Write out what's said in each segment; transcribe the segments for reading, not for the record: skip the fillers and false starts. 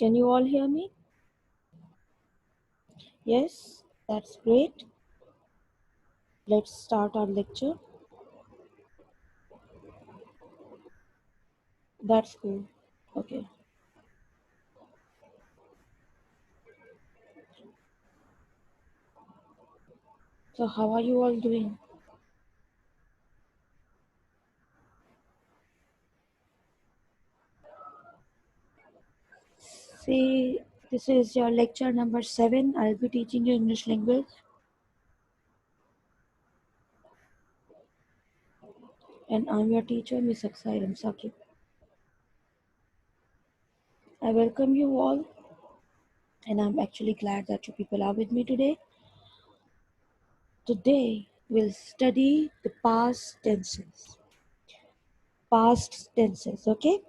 Can you all hear me? Yes, that's great. Let's start our lecture. That's cool. Okay. So, how are you all doing? See, this is your lecture number 7. I'll be teaching you English language, and I'm your teacher, Miss Aksairam Sakib. I welcome you all, and I'm actually glad that you people are with me today. Today, we'll study the past tenses. Past tenses, okay?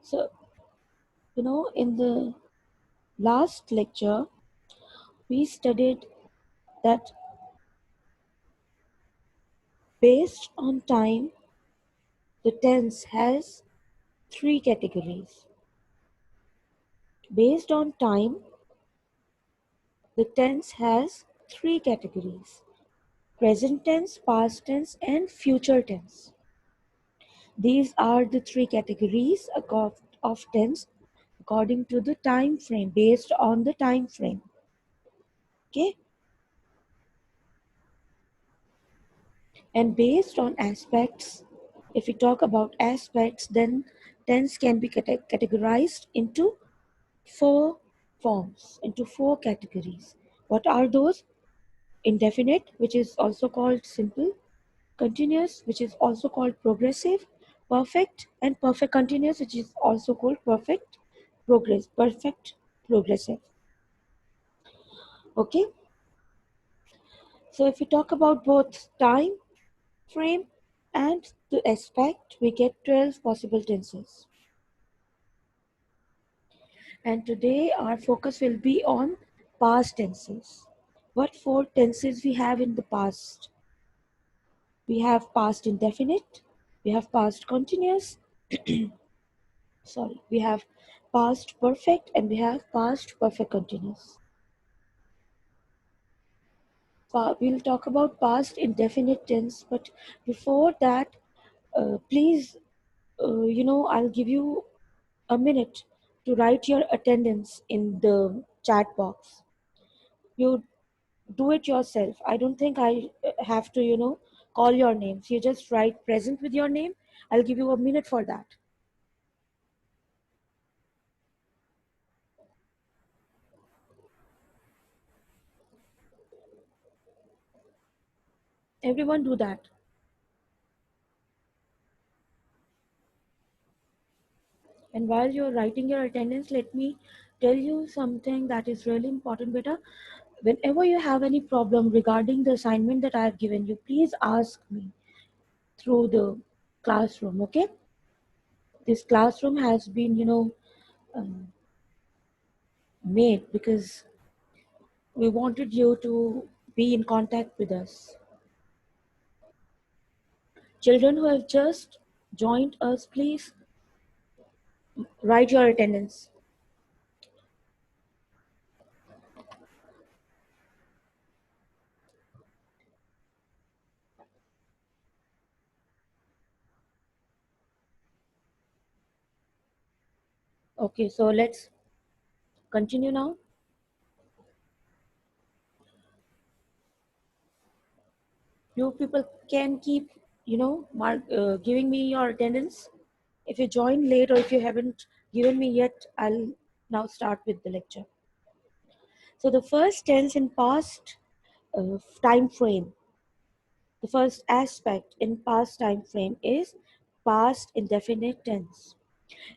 So, in the last lecture, we studied that based on time, the tense has three categories. Based on time, the tense has three categories: present tense, past tense, and future tense. These are the three categories of tense according to the time frame, based on the time frame. Okay? And based on aspects, if we talk about aspects, then tense can be categorized into four forms, into four categories. What are those? Indefinite, which is also called simple; continuous, which is also called progressive; perfect, and perfect continuous, which is also called perfect progressive. Okay, so if we talk about both time frame and the aspect, we get 12 possible tenses. And today our focus will be on past tenses. What four tenses we have in the past? We have past indefinite, we have past continuous, we have past perfect, and we have past perfect continuous. We'll talk about past indefinite tense, but before that, please, I'll give you a minute to write your attendance in the chat box. You do it yourself. I don't think I have to, call your names. You just write present with your name. I'll give you a minute for that. Everyone do that. And while you're writing your attendance, let me tell you something that is really important, beta. Whenever you have any problem regarding the assignment that I have given you, please ask me through the classroom, okay? This classroom has been, um, made because we wanted you to be in contact with us. Children who have just joined us, please write your attendance. Okay, so let's continue now. You people can keep, giving me your attendance. If you join late or if you haven't given me yet, I'll now start with the lecture. So the first tense in past time frame, the first aspect in past time frame is past indefinite tense.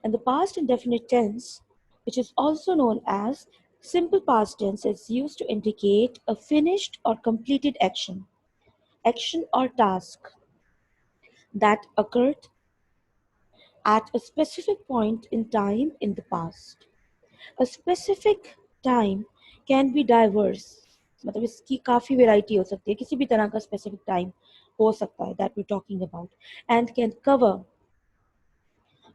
And the past indefinite tense, which is also known as simple past tense, is used to indicate a finished or completed action or task that occurred at a specific point in time in the past. A specific time can be diverse, मतलब इसकी काफ़ी variety हो सकती है, किसी भी तरह का specific time हो सकता है that we're talking about, and can cover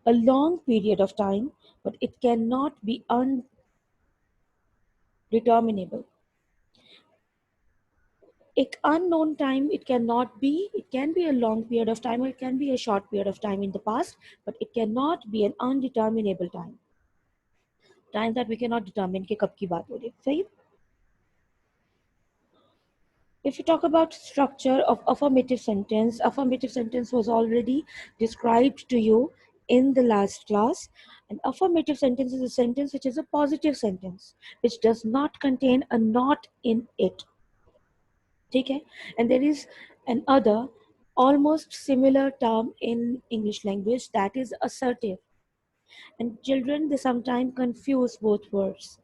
a long period of time, but it cannot be undeterminable. Unknown time, it cannot be, it can be a long period of time or it can be a short period of time in the past, but it cannot be an undeterminable time. Time that we cannot determine कि कब की बात हो रही है, सही? If you talk about structure of affirmative sentence was already described to you in the last class. An affirmative sentence is a sentence which is a positive sentence, which does not contain a not in it. Okay? And there is another almost similar term in English language, that is assertive. And children, they sometimes confuse both words.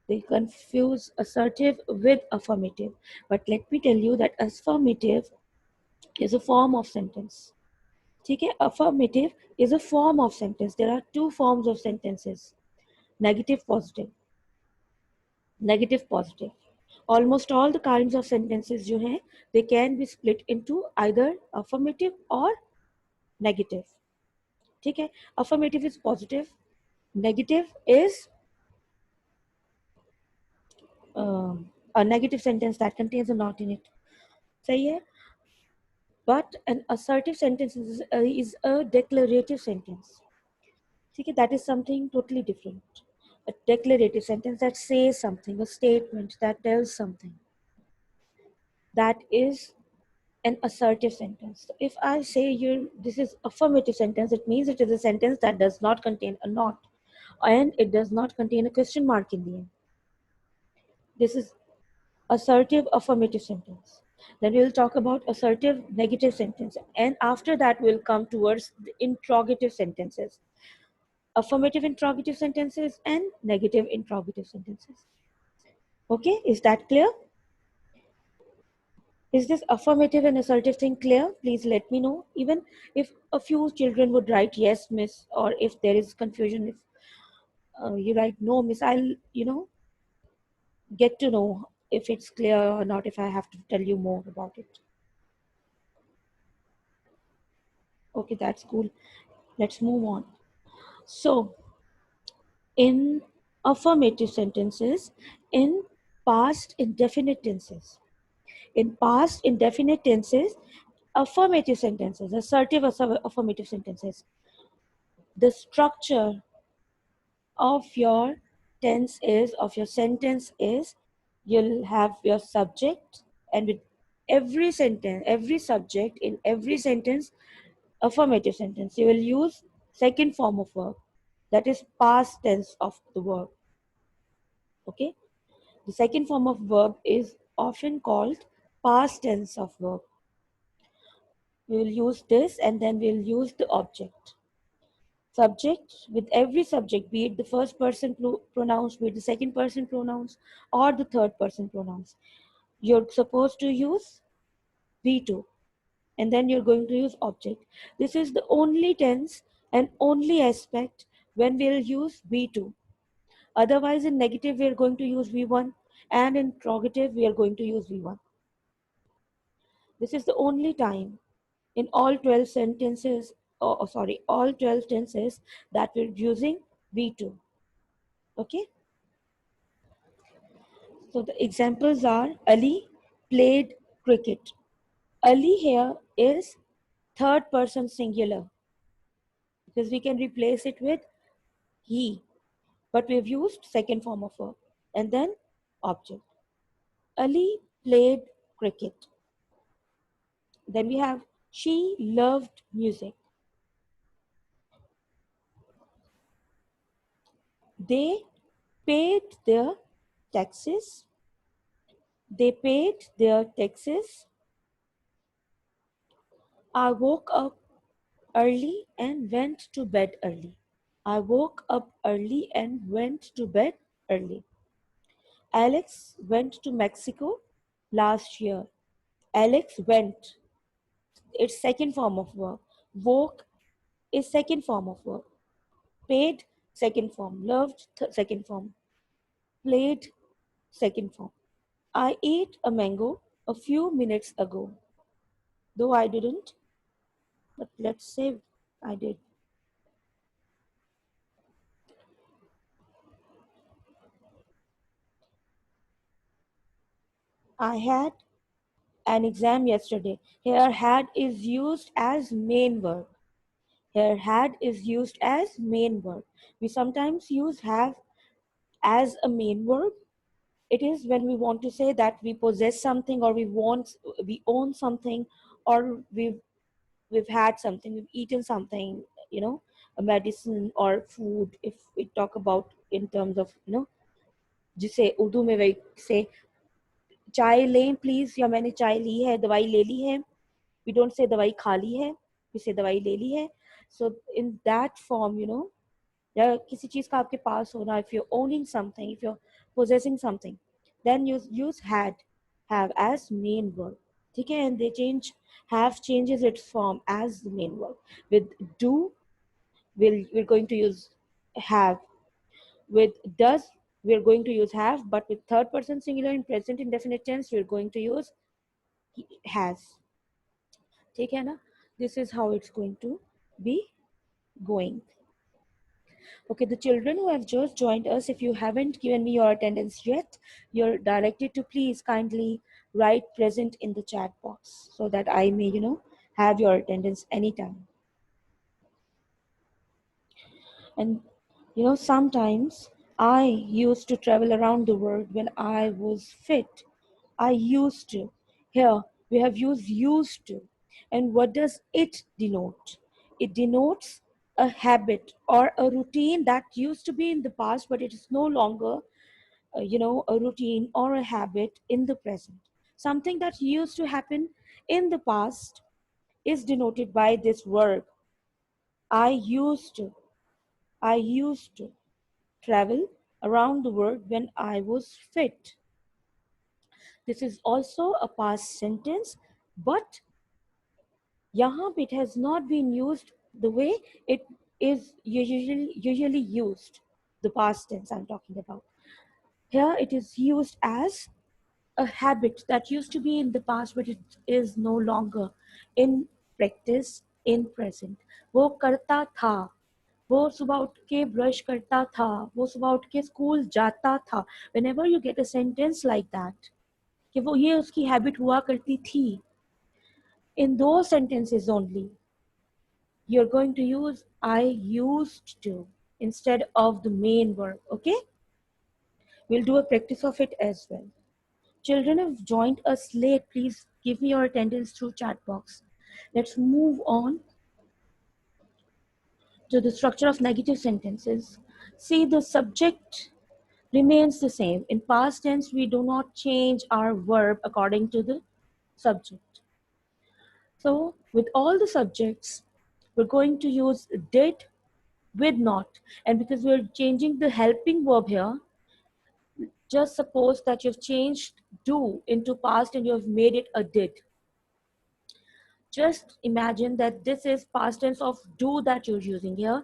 They confuse assertive with affirmative. But let me tell you that affirmative is a form of sentence. ठीक है? Affirmative is a form of sentence. There are two forms of sentences: negative, positive. Negative, positive. Almost all the kinds of sentences जो हैं, they can be split into either affirmative or negative. ठीक है? Affirmative is positive. Negative is a negative sentence that contains a not in it. सही है? But an assertive sentence is a declarative sentence. Okay, that is something totally different. A declarative sentence that says something, a statement that tells something. That is an assertive sentence. So if I say you this is affirmative sentence, it means it is a sentence that does not contain a not and it does not contain a question mark in the end. This is assertive affirmative sentence. Then we'll talk about assertive negative sentence, and after that we'll come towards the interrogative sentences. Affirmative interrogative sentences and negative interrogative sentences. Okay, is that clear? Is this affirmative and assertive thing clear? Please let me know. Even if a few children would write yes, miss, or if there is confusion, if you write no, miss, I'll, get to know if it's clear or not, if I have to tell you more about it. Okay, that's cool. Let's move on. So, in affirmative sentences, in past indefinite tenses, in past indefinite tenses, affirmative sentences, assertive affirmative sentences, the structure of your of your sentence is, you'll have your subject, and with every sentence, every subject in every sentence, affirmative sentence, you will use second form of verb, that is past tense of the verb. Okay, the second form of verb is often called past tense of verb. We will use this and then we'll use the object. Subject, with every subject, be it the first person pronouns, be it the second person pronouns, or the third person pronouns, you're supposed to use V2, and then you're going to use object. This is the only tense and only aspect when we'll use V2. Otherwise, in negative, we are going to use V1, and in interrogative, we are going to use V1. This is the only time in all 12 sentences, all 12 tenses, that we're using V2. Okay? So the examples are Ali played cricket. Ali here is third person singular because we can replace it with he, but we've used second form of verb and then object. Ali played cricket. Then we have she loved music. They paid their taxes. They paid their taxes. I woke up early and went to bed early. I woke up early and went to bed early. Alex went to Mexico last year. Alex went. It's second form of verb. Woke is second form of verb. Paid, second form. Loved, second form. Played, second form. I ate a mango a few minutes ago. Though I didn't, but let's say I did. I had an exam yesterday. Here had is used as main verb. Here had is used as main verb. We sometimes use have as a main verb. It is when we want to say that we possess something, or we own something, or we've had something, we've eaten something, a medicine or food. If we talk about in terms of, जिसे उर्दू में वही say चाय लें please, या मैंने चाय ली है, दवाई ले ली है. We don't say दवाई खा ली है, we say दवाई ले ली है. So in that form, या किसी चीज का आपके पास होना, if you're owning something, if you're possessing something, then you use had, have as main verb. ठीक है? And they change, have changes its form as the main verb. With do, we're going to use have. With does, we're going to use have, but with third person singular in present indefinite tense, we're going to use has. ठीक है ना? This is how it's going to be going. Okay, the children who have just joined us, if you haven't given me your attendance yet, you're directed to please kindly write present in the chat box so that I may, have your attendance anytime. And, sometimes I used to travel around the world when I was fit. I used to. Here, we have used to. And what does it denote? It denotes a habit or a routine that used to be in the past, but it is no longer, a routine or a habit in the present. Something that used to happen in the past is denoted by this verb. I used to. I used to travel around the world when I was fit. This is also a past sentence, but यहाँ it has not been used the way it is usually used. The past tense I'm talking about. Here it is used as a habit that used to be in the past, but it is no longer in practice in present. वो करता था, वो सुबह उठ के brush करता था, वो सुबह उठ के स्कूल जाता था. Whenever you get a sentence like that, कि वो ये उसकी हैबिट हुआ करती थी, in those sentences only, you're going to use I used to instead of the main verb. Okay, we'll do a practice of it as well. Children have joined us late. Please give me your attendance through chat box. Let's move on to the structure of negative sentences. See, the subject remains the same. In past tense, we do not change our verb according to the subject. So with all the subjects, we're going to use did with not. And because we're changing the helping verb here, just suppose that you've changed do into past and you have made it a did. Just imagine that this is past tense of do that you're using here.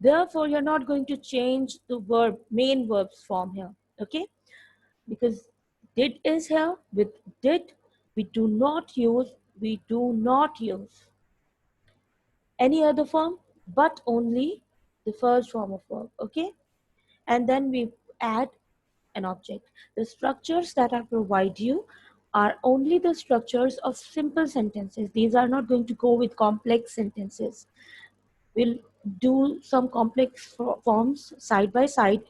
Therefore, you're not going to change the verb, main verb's form here. Okay? Because did is here. With did, we do not use any other form, but only the first form of verb. Okay? And then we add an object. The structures that I provide you are only the structures of simple sentences. These are not going to go with complex sentences. We'll do some complex forms side by side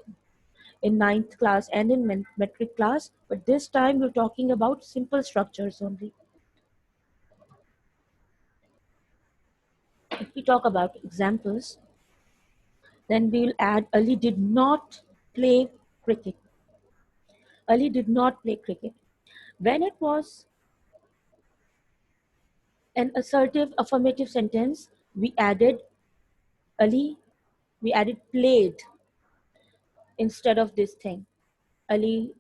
in ninth class and in metric class, but this time we're talking about simple structures only. If we talk about examples, then we'll add Ali did not play cricket. Ali did not play cricket. When it was an assertive affirmative sentence, we added Ali, we added played instead of this thing. Ali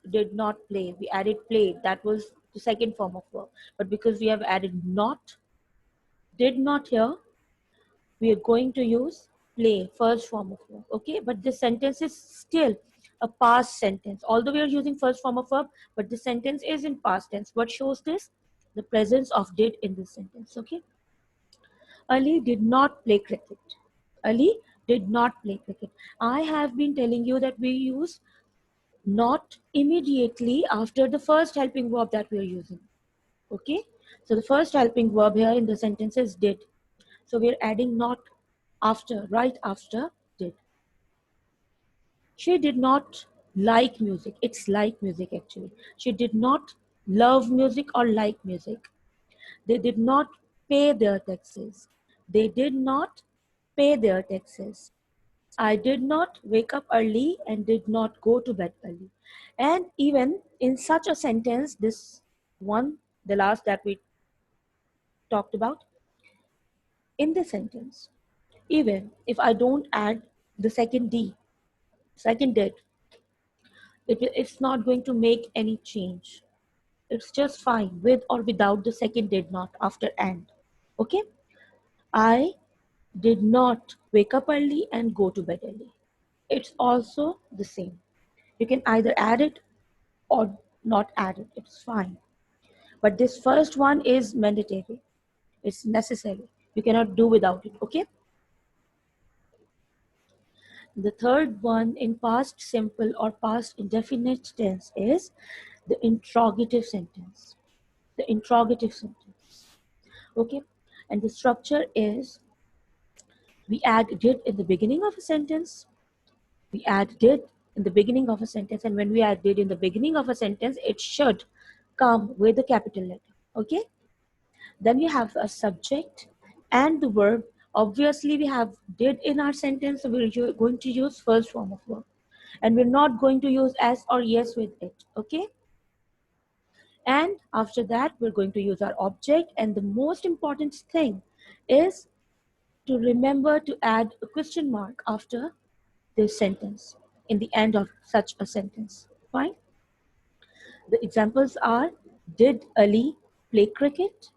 did not play. We added played. That was the second form of verb. But because we have added not, did not here, we are going to use play, first form of verb. Okay, but this sentence is still a past sentence. Although we are using first form of verb, but the sentence is in past tense. What shows this? The presence of did in this sentence. Okay. Ali did not play cricket. Ali did not play cricket. I have been telling you that we use not immediately after the first helping verb that we are using. Okay, so the first helping verb here in the sentence is did. So we are adding not after, right after did. She did not like music. It's like music actually. She did not love music or like music. They did not pay their taxes. They did not pay their taxes. I did not wake up early and did not go to bed early. And even in such a sentence, this one, the last that we talked about, in the sentence, even if I don't add the second D, second did, it's not going to make any change. It's just fine with or without the second did not after and. Okay? I did not wake up early and go to bed early. It's also the same. You can either add it or not add it. It's fine. But this first one is mandatory. It's necessary. You cannot do without it. Okay? The third one in past simple or past indefinite tense is the interrogative sentence. The interrogative sentence. Okay? And the structure is we add did in the beginning of a sentence. We add did in the beginning of a sentence. And when we add did in the beginning of a sentence, it should come with a capital letter. Okay? Then we have a subject and the verb. Obviously, we have did in our sentence, so we're going to use first form of verb. And we're not going to use as or yes with it. Okay? And after that, we're going to use our object. And the most important thing is to remember to add a question mark after this sentence in the end of such a sentence. Fine? The examples are did Ali play cricket?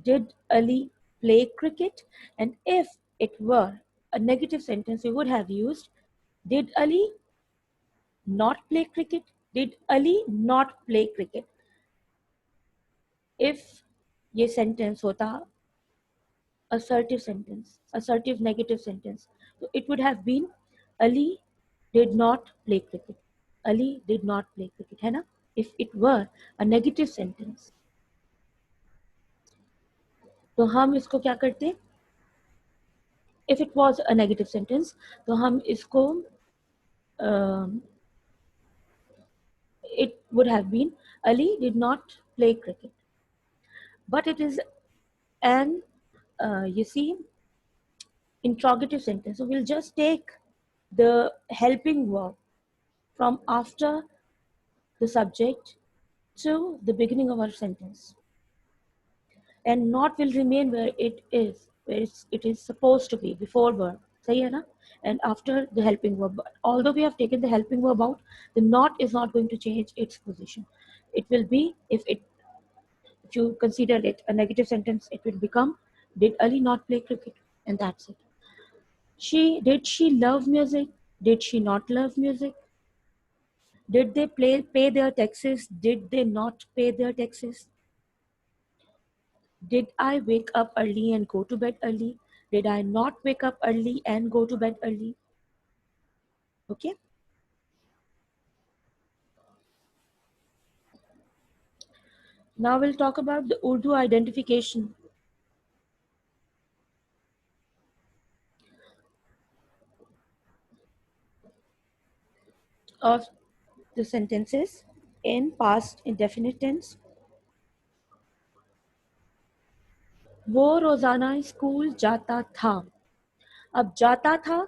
Did Ali play cricket? And if it were a negative sentence, we would have used did Ali not play cricket? Did Ali not play cricket? If ये sentence होता assertive sentence, assertive negative sentence, so it would have been Ali did not play cricket. Ali did not play cricket, है ना? If it were a negative sentence, तो हम इसको क्या करते? If it was a negative sentence, तो हम इसको it would have been Ali did not play cricket. But it is an you see interrogative sentence. So we'll just take the helping verb from after the subject to the beginning of our sentence, and not will remain where it is, where it is supposed to be before verb. सही है ना? And after the helping verb. But although we have taken the helping verb out, the not is not going to change its position. It will be if you consider it a negative sentence, it will become did Ali not play cricket? And that's it. She love music? Did she not love music? Did they pay their taxes? Did they not pay their taxes? Did I wake up early and go to bed early? Did I not wake up early and go to bed early? Okay. Now we'll talk about the Urdu identification of the sentences in past indefinite tense. वो रोजाना school जाता था. अब जाता था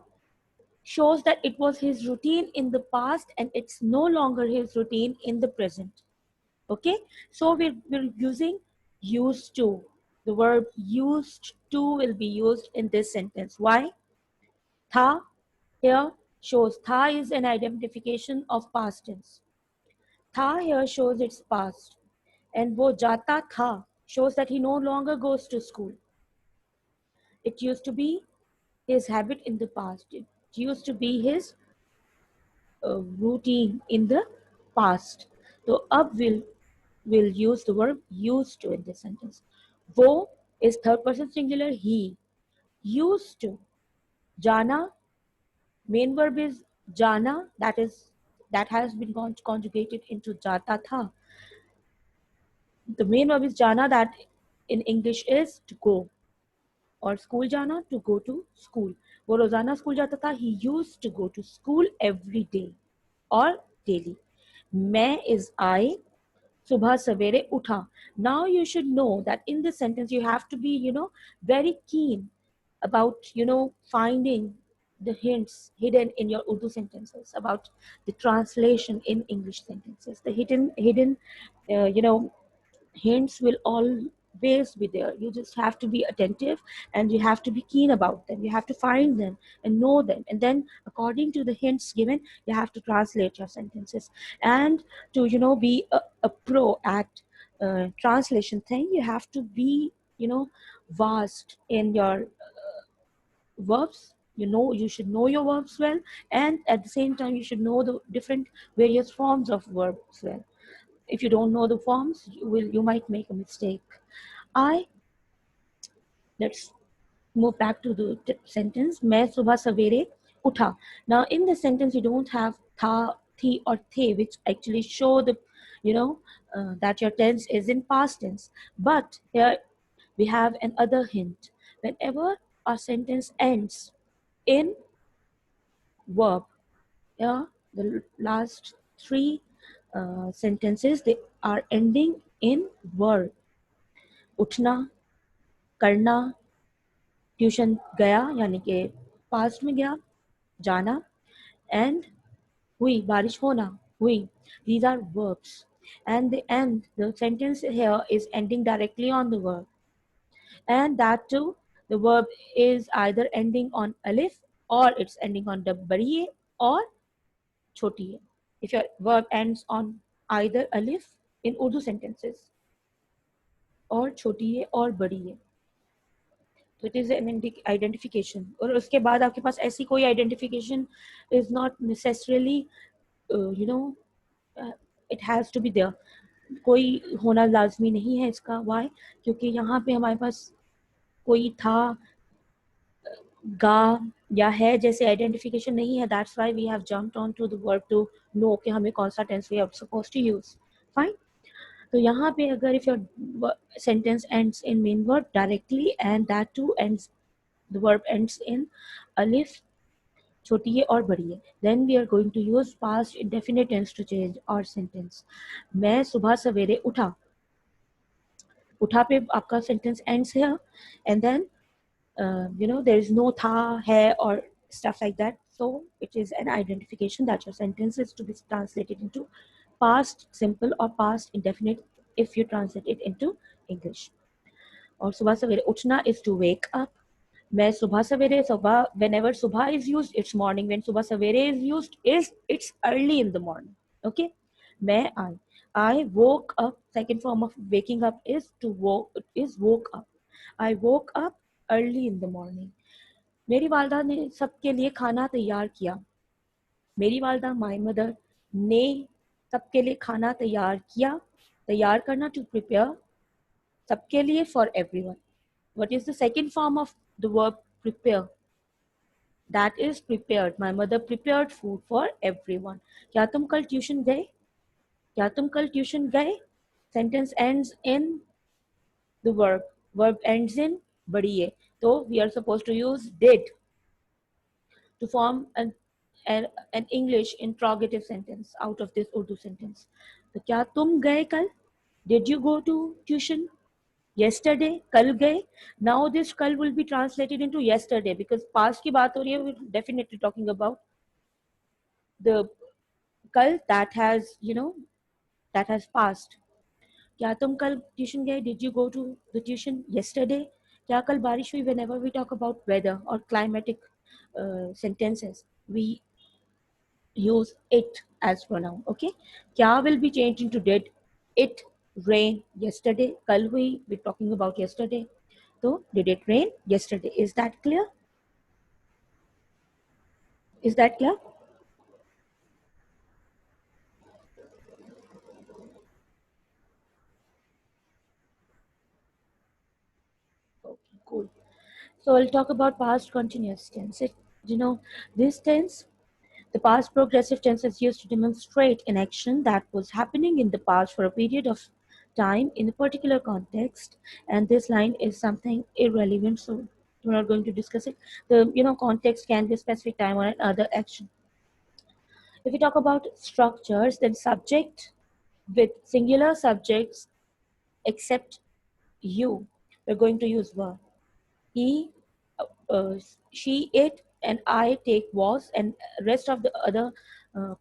shows that it was his routine in the past and it's no longer his routine in the present. Okay, so we're using used to. The verb used to will be used in this sentence. Why? Tha here shows tha is an identification of past tense. Tha here shows it's past. And wo jata tha shows that he no longer goes to school. It used to be his habit in the past. It used to be his routine in the past. So up will use the verb used to in this sentence. Wo is third person singular, he. Used to. Jana, main verb is jana, that is that has been conjugated into jata tha. The main verb is jana, that in English is to go, और school जाना to go to school. वो रोजाना school जाता था. He used to go to school every day or daily. मैं is I. सुबह सवेरे उठा. Now you should know that in this sentence you have to be, very keen about, finding the hints hidden in your Urdu sentences, about the translation in English sentences, the hidden, hints will always be there. You just have to be attentive, and you have to be keen about them. You have to find them and know them, and then according to the hints given, you have to translate your sentences. And to, be a pro at translation thing, you have to be, vast in your verbs. You should know your verbs well, and at the same time you should know the different various forms of verbs well. If you don't know the forms, you might make a mistake. I Let's move back to the sentence. मैं सुबह सवेरे उठा. Now in the sentence you don't have था, थी or थे, which actually show the, that your tense is in past tense. But here we have another hint. Whenever a sentence ends in verb, yeah, the last three sentences, they are ending in verb. उठना, करना, tuition गया यानी कि past में गया, जाना, and हुई, बारिश होना, हुई. These are verbs, and the sentence here is ending directly on the verb, and that too, the verb is either ending on alif, or it's ending on bariye or chotiye. If your verb ends on either alif in Urdu sentences, or chotiye or bariye, तो it is an identification. और उसके बाद आपके पास ऐसी कोई identification is not necessarily, you know it has to be there. कोई होना लाजमी नहीं है इसका. वाई? क्योंकि यहाँ पे हमारे पास कोई था, गा या है जैसे आइडेंटिफिकेशन नहीं है. That's why we have jumped on to the verb to know कि हमें कौन सा tense we are supposed to use. Fine. तो यहाँ पे अगर if your sentence ends in main verb directly, and that too ends, the verb ends in alif, छोटी है और बड़ी है, then we are going to use past indefinite tense to change our sentence. मैं सुबह सवेरे उठा. उठा पे आपका sentence ends here, and then there is no tha, hai, or stuff like that. So it is an identification that your sentence is to be translated into past simple or past indefinite if you translate it into English. और सुबह सवेरे उठना is to wake up. मैं सुबह सवेरे, सुबह, whenever subha is used, it's morning. When subha savere is used, it's early in the morning. Okay. मैं I woke up. Second form of waking up is woke up. I woke up early in the morning. मेरी वालदा ने सबके लिए खाना तैयार किया. मेरी वालदा, my mother, ने सबके लिए खाना तैयार किया. तैयार करना, to prepare. सबके लिए, for everyone. What is the second form of the verb prepare? That is prepared. My mother prepared food for everyone. क्या तुम कल ट्यूशन गए? क्या तुम कल ट्यूशन गए? Sentence ends in the verb. Verb ends in बढ़िए. So we are supposed to use did to form an English interrogative sentence out of this Urdu sentence. तो क्या तुम गए कल? Did you go to tuition yesterday? कल गए. Now this कल will be translated into yesterday because past की बात हो रही है. We're definitely talking about the कल that has passed. क्या तुम कल ट्यूशन गए? Did you go to the tuition yesterday? क्या कल बारिश हुई? Whenever we talk about weather or climatic sentences, we use it as pronoun. Okay. क्या will be changed into did. It rained yesterday. कल हुई, we're talking about yesterday. So did it rain yesterday? Is that clear? Is that clear? Okay, cool. So I'll talk about past continuous tense. This tense The past progressive tense is used to demonstrate an action that was happening in the past for a period of time in a particular context, and this line is something irrelevant, so we're not going to discuss it. The context can be a specific time or another action. If we talk about structures, then subject with singular subjects except you, we're going to use verb. He, uh, she, it, and I take was, and rest of the other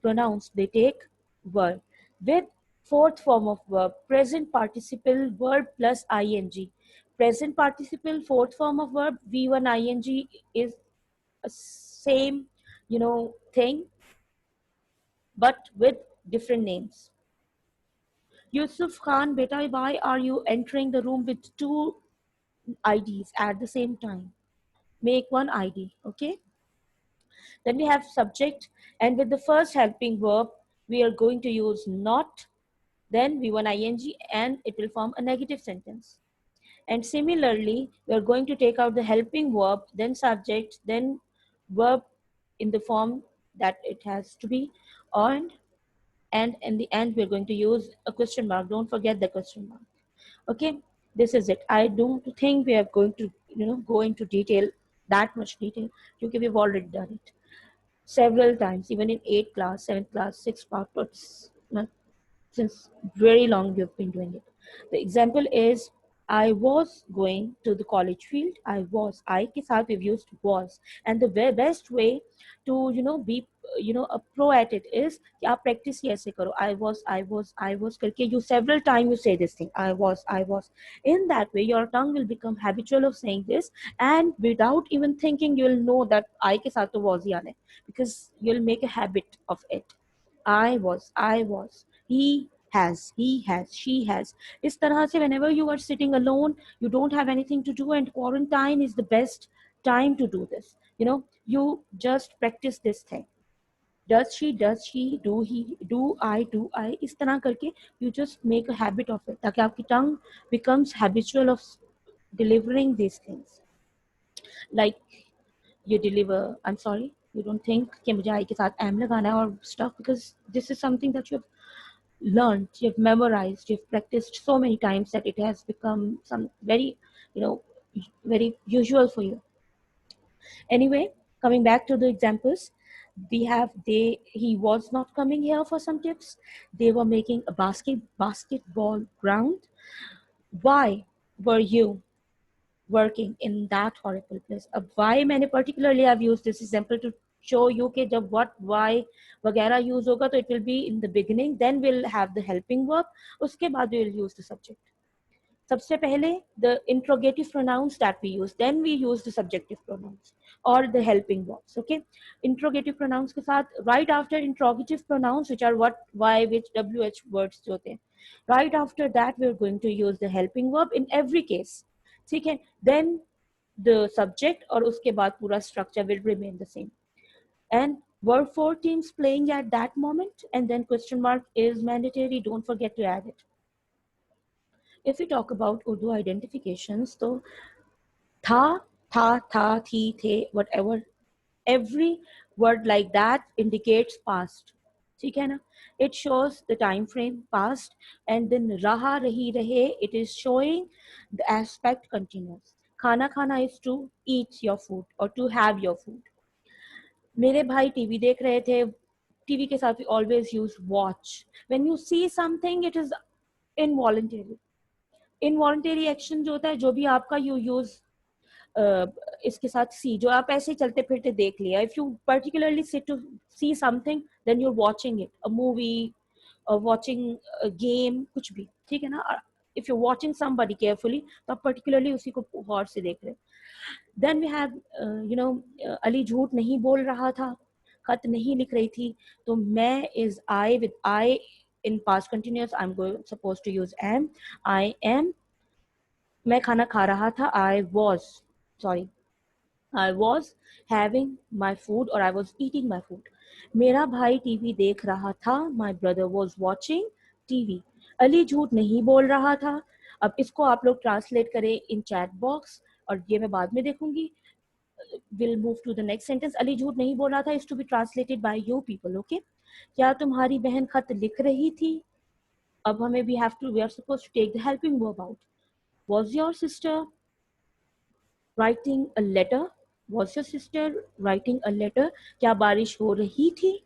pronouns they take were. With fourth form of verb, present participle verb plus ing. Present participle fourth form of verb v1 ing is a same thing, but with different names. Yusuf Khan, beta, why are you entering the room with two IDs at the same time? Make one ID, okay? Then we have subject, and with the first helping verb, we are going to use not, then v1 ing, and it will form a negative sentence. And similarly, we are going to take out the helping verb, then subject, then verb in the form that it has to be, and in the end, we're going to use a question mark. Don't forget the question mark. Okay, this is it. I don't think we are going to go into detail, that much detail, because we've already done it several times, even in 8th class, 7th class, 6th part, but since very long you've been doing it. The example is I was going to the college field. I के साथ we've used was, and the best way to be a pro at it is कि आप practice ही ऐसे करो. I was करके you several times you say this thing. I was. In that way, your tongue will become habitual of saying this, and without even thinking, you'll know that I के साथ तो was ही आना है, because you'll make a habit of it. I was, he has, she has. इस तरह से whenever you are sitting alone, you don't have anything to do, and quarantine is the best time to do this. You just practice this thing. Does she, do he, do I, इस तरह करके you just make a habit of it, ताकि आपकी tongue becomes habitual of delivering these things. Like you deliver, I'm sorry, you don't think कि मुझे I के साथ am लगाना है or stuff, because this is something that you've learned, you've memorized, you've practiced so many times that it has become some very, you know, very usual for you. Anyway, coming back to the examples, we have he was not coming here for some tips. They were making a basketball ground. Why were you working in that horrible place? अब why मैंने particularly I've used this example to show you कि जब what why वगैरह use होगा तो it will be in the beginning, then we'll have the helping verb, उसके बाद we will use the subject. सबसे पहले the interrogative pronouns that we use, then we use the subjective pronouns or the helping verbs. Okay, interrogative pronouns के साथ right after interrogative pronouns, which are what, why, which, wh words जो होते हैं, right after that we're going to use the helping verb in every case. ठीक है, then the subject और उसके बाद पूरा structure will remain the same. And were 4 teams playing at that moment? And then question mark is mandatory. Don't forget to add it. If we talk about Urdu identifications, so tha, thi, the, whatever, every word like that indicates past. ठीक है ना? It shows the time frame past, and then raha, rahi, rahe, it is showing the aspect continuous. Khana khana is to eat your food or to have your food. मेरे भाई TV देख रहे थे, TV के साथ we always use watch. When you see something, it is involuntary. Involuntary action जो होता है, जो भी आपका you use इसके साथ सी, जो आप ऐसे चलते फिरते देख लिया, if you particularly sit to see something, then you're watching it, a movie or watching a game, कुछ भी, ठीक है ना? If you're watching somebody carefully, तो आप particularly उसी को गौर से देख रहे. Then we have अली झूठ नहीं बोल रहा था, खत नहीं लिख रही थी, तो मैं is I with I in past continuous, I'm supposed to use am. I am. मैं खाना खा रहा था, I was having my food or I was eating my food. मेरा भाई टीवी देख रहा था, my brother was watching TV. Ali झूठ नहीं बोल रहा था. अब इसको आप लोग ट्रांसलेट करें इन चैट बॉक्स, और ये मैं बाद में देखूंगी. we'll move to the next sentence. Ali झूठ नहीं बोल रहा था is to be translated by you people. Okay, क्या तुम्हारी बहन खत लिख रही थी? अब हमें we are supposed to take the helping verb out. Was your sister writing a letter? Was your sister writing a letter? क्या बारिश हो रही थी?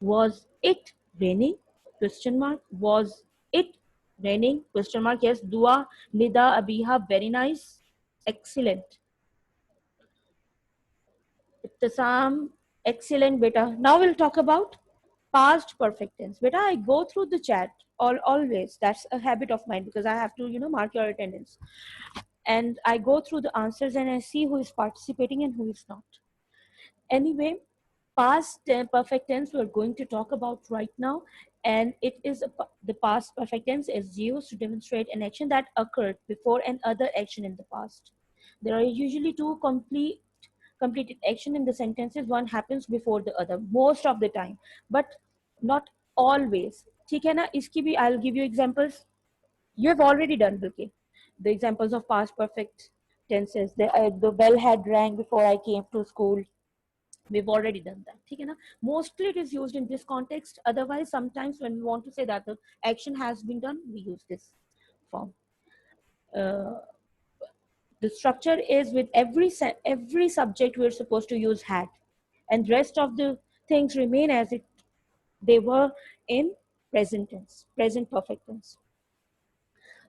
Was it raining? Question mark. Was it raining? Question mark. Yes. Dua, Nida, Abiha. Very nice. Excellent. Ittasam. Excellent, beta. Now we'll talk about past perfect tense. Beta, I go through the chat always. That's a habit of mine because I have to, mark your attendance. And I go through the answers and I see who is participating and who is not. Anyway, past perfect tense we're going to talk about right now, and it is the past perfect tense is used to demonstrate an action that occurred before another action in the past. There are usually two completed action in the sentences. One happens before the other most of the time, but not always. ठीक है ना? इसकी भी I'll give you examples. You have already done, okay? The examples of past perfect tenses. The bell had rang before I came to school. We've already done that. ठीक है ना? Mostly it is used in this context. Otherwise, sometimes when we want to say that the action has been done, we use this form. Uh, the structure is with every subject we're supposed to use had, and rest of the things remain as they were in present tense, present perfect tense.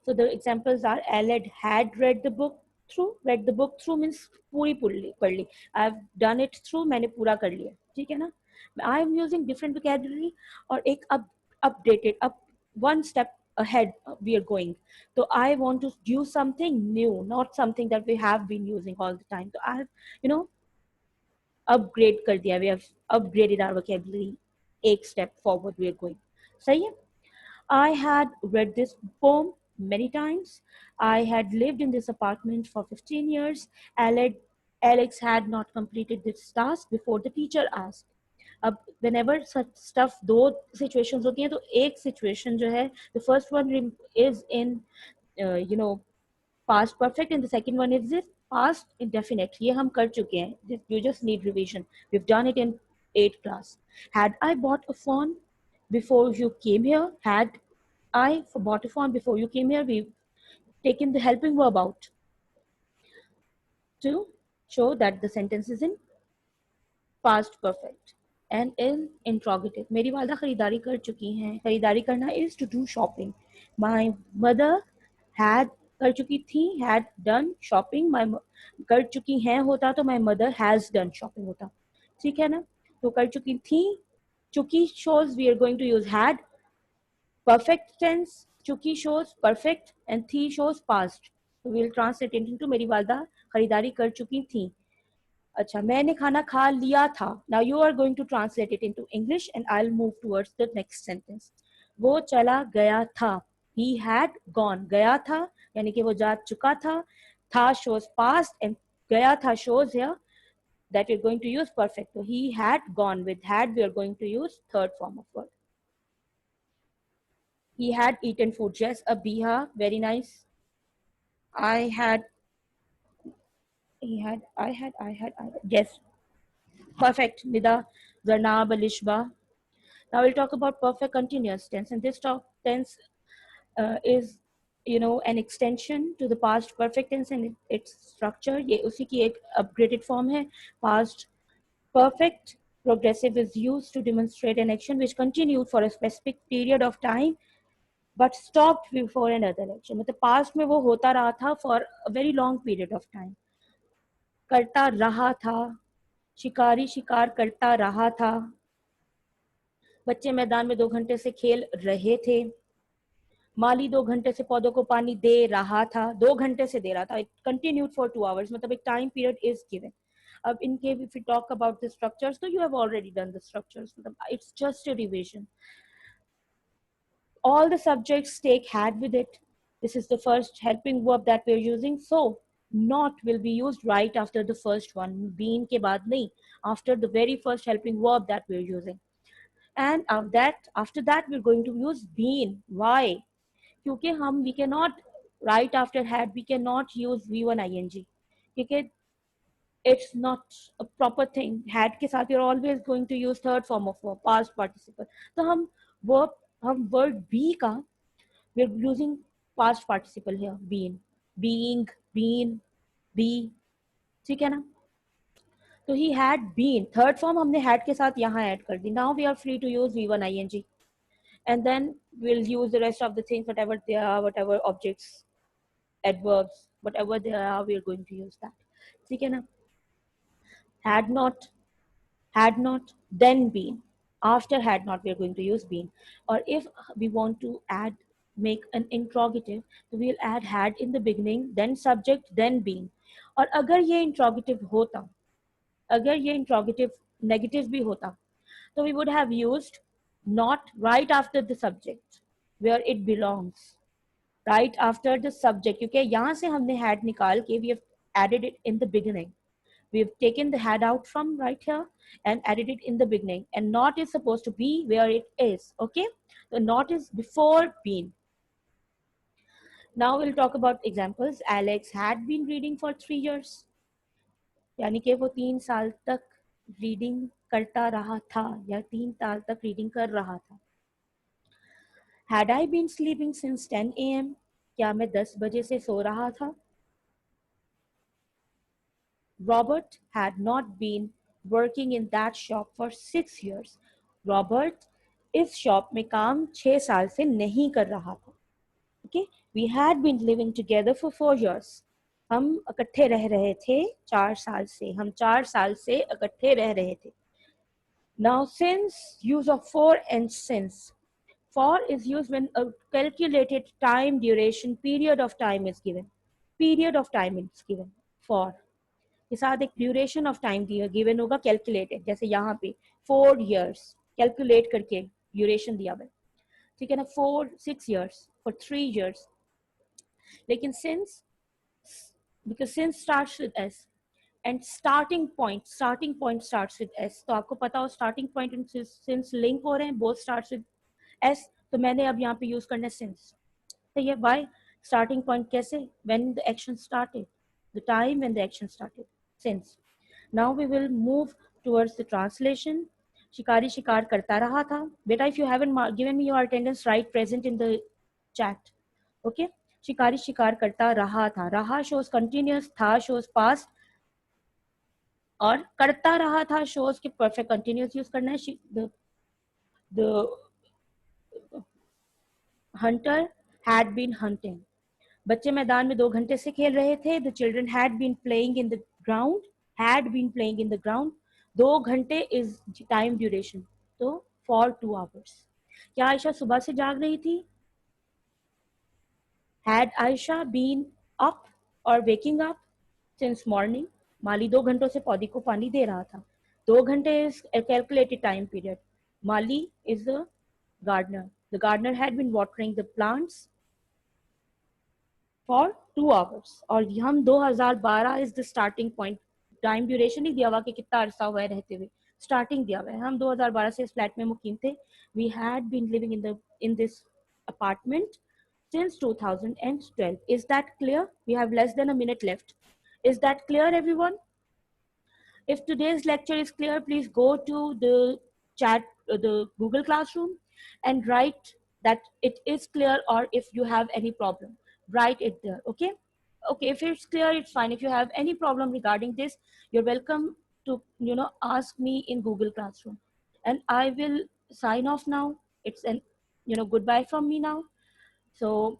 So the examples are Aled had read the book through. Read the book through means पूरी पढ़ ली. I've done it through. मैंने पूरा कर लिया. ठीक है ना? I'm using different vocabulary और एक updated up one step ahead we are going. So I want to use something new, not something that we have been using all the time. So I have, upgrade कर दिया. We have upgraded our vocabulary. एक step forward we are going. सही है? I had read this poem many times. I had lived in this apartment for 15 years. Alex had not completed this task before the teacher asked. अब whenever such stuff दो situations होती हैं तो एक situation जो है the first one is in past perfect and the second one is this past indefinite. ये हम कर चुके हैं. You just need revision. We've done it in 8th class. Had I bought a phone before you came here? Had I bought a phone before you came here? We've taken the helping verb out to show that the sentence is in past perfect and in interrogative. मेरी वालदा खरीदारी कर चुकी हैं. खरीदारी करना is to do shopping. My mother had कर चुकी थी, had done shopping. My कर चुकी हैं होता तो my mother has done shopping होता. ठीक है ना? तो कर चुकी थी. चुकी shows we are going to use had. Perfect tense, चुकी shows perfect and थी shows past. So we'll translate it into मेरी वालदा खरीदारी कर चुकी थी. अच्छा, मैंने खाना खा लिया था. Now you are going to translate it into English and I'll move towards the next sentence. वो चला गया था. He had gone. गया था यानी कि वो जा चुका था. था shows past and गया था shows here that we're going to use perfect. So he had gone. With had we are going to use third form of word. He had eaten food. Yes, a biha. Very nice. I had. He had. I had. I had. I had. Yes. Perfect. Nida. Zarnab. Alishba. Now we'll talk about perfect continuous tense, and this tense is an extension to the past perfect tense and its structure. ये उसी की एक upgraded form है. Past perfect progressive is used to demonstrate an action which continued for a specific period of time but stopped before another action. मतलब past में वो होता रहा था for a very long period of time. करता रहा था. शिकारी शिकार करता रहा था. बच्चे मैदान में 2 घंटे से खेल रहे थे. माली 2 घंटे से पौधों को पानी दे रहा था. 2 घंटे से दे रहा था. It continued for 2 hours. मतलब एक time period is given. अब इनके if we talk about the structures, so you have already done the structures. It's just a revision. All the subjects take had with it. This is the first helping verb that we're using. So not will be used right after the first one. Been के बाद नहीं. After the very first helping verb that we're using. And after that we're going to use been. Why? क्योंकि हम we cannot right after had we cannot use v1 ing. ठीक है? It's not a proper thing. Had के साथ you're always going to use third form of verb, past participle. तो verb हम word be का we're using past participle here, been, being, been, be, ठीक है ना. तो he had been, third form हमने had के साथ यहाँ add कर दी. Now we are free to use V1 ing, and then we'll use the rest of the things, whatever they are, whatever objects, adverbs, whatever they are, we're going to use that. ठीक है ना. Had not, had not, then been. After had not, we are going to use been. Or if we want to add, make an interrogative, so we'll add had in the beginning, then subject, then been. और अगर ये interrogative होता, अगर ये interrogative negative भी होता, so we would have used not right after the subject, where it belongs, right after the subject, क्योंकि यहाँ से हमने had निकाल के we have added it in the beginning. We've taken the had out from right here and added it in the beginning, and not is supposed to be where it is. Okay, the not is before been. Now we'll talk about examples. Alex had been reading for 3 years, यानी कि वो 3 साल तक reading करता रहा था या 3 साल तक रीडिंग कर रहा था. Had I been sleeping since 10 a.m.? क्या मैं 10 बजे से सो रहा था. Robert had not been working in that shop for 6 years. Robert इस शॉप में काम 6 साल से नहीं कर रहा था. Okay, we had been living together for 4 years. हम इकट्ठे रह रहे थे 4 साल से. हम 4 साल से इकट्ठे रह रहे थे. Now, since, use of for and since. For is used when a calculated time duration period of time is given. Period of time is given. For के साथ एक ड्यूरेशन ऑफ टाइम दिया गिवन होगा कैलकुलेटेड, जैसे यहाँ पे 4 years calculate करके duration दिया हुआ, ठीक है ना. 4 6 years for 3 years. लेकिन since, because since starts with S and starting point starts with S, तो आपको पता हो starting point and since link हो रहे हैं, बोथ स्टार्ट्स विद एस, तो मैंने अब यहाँ पे यूज करना है सिंस. तो ये वाई स्टार्टिंग पॉइंट कैसे, when the action started, the time when the action started, since. Now we will move towards the translation. शिकारी शिकार करता रहा था. बेटा, if you haven't given me your attendance, write present in the chat. Okay? शिकारी शिकार करता रहा था. रहा shows continuous, था shows past, और करता रहा था shows के perfect continuous use करना है. The hunter had been hunting. बच्चे मैदान में 2 घंटे से खेल रहे थे. The children had been playing in the ground. Had been playing in the ground. 2 घंटे is time duration, तो for 2 hours. क्या आयशा सुबह से जाग रही थी? Had Aisha been up or waking up since morning? माली 2 घंटों से पौधे को पानी दे रहा था. 2 घंटे is a calculated time period. Mali is the gardener. The gardener had been watering the plants for 2 hours. और हम 2012 is the starting point. Time duration नहीं दिया हुआ कि कितना अरसा हुआ है रहते हुए, स्टार्टिंग दिया हुआ है. हम 2012 से इस फ्लैट में मुकीम थे. We had been living in this apartment since 2012. Is that clear? We have less than a minute left. Is that clear, everyone? If today's lecture is clear, please go to the chat, the Google Classroom, and write that it is clear, or if you have any problem, write it there. Okay? Okay, if it's clear, it's fine. If you have any problem regarding this, you're welcome to ask me in Google Classroom. And I will sign off now. It's an goodbye from me now. So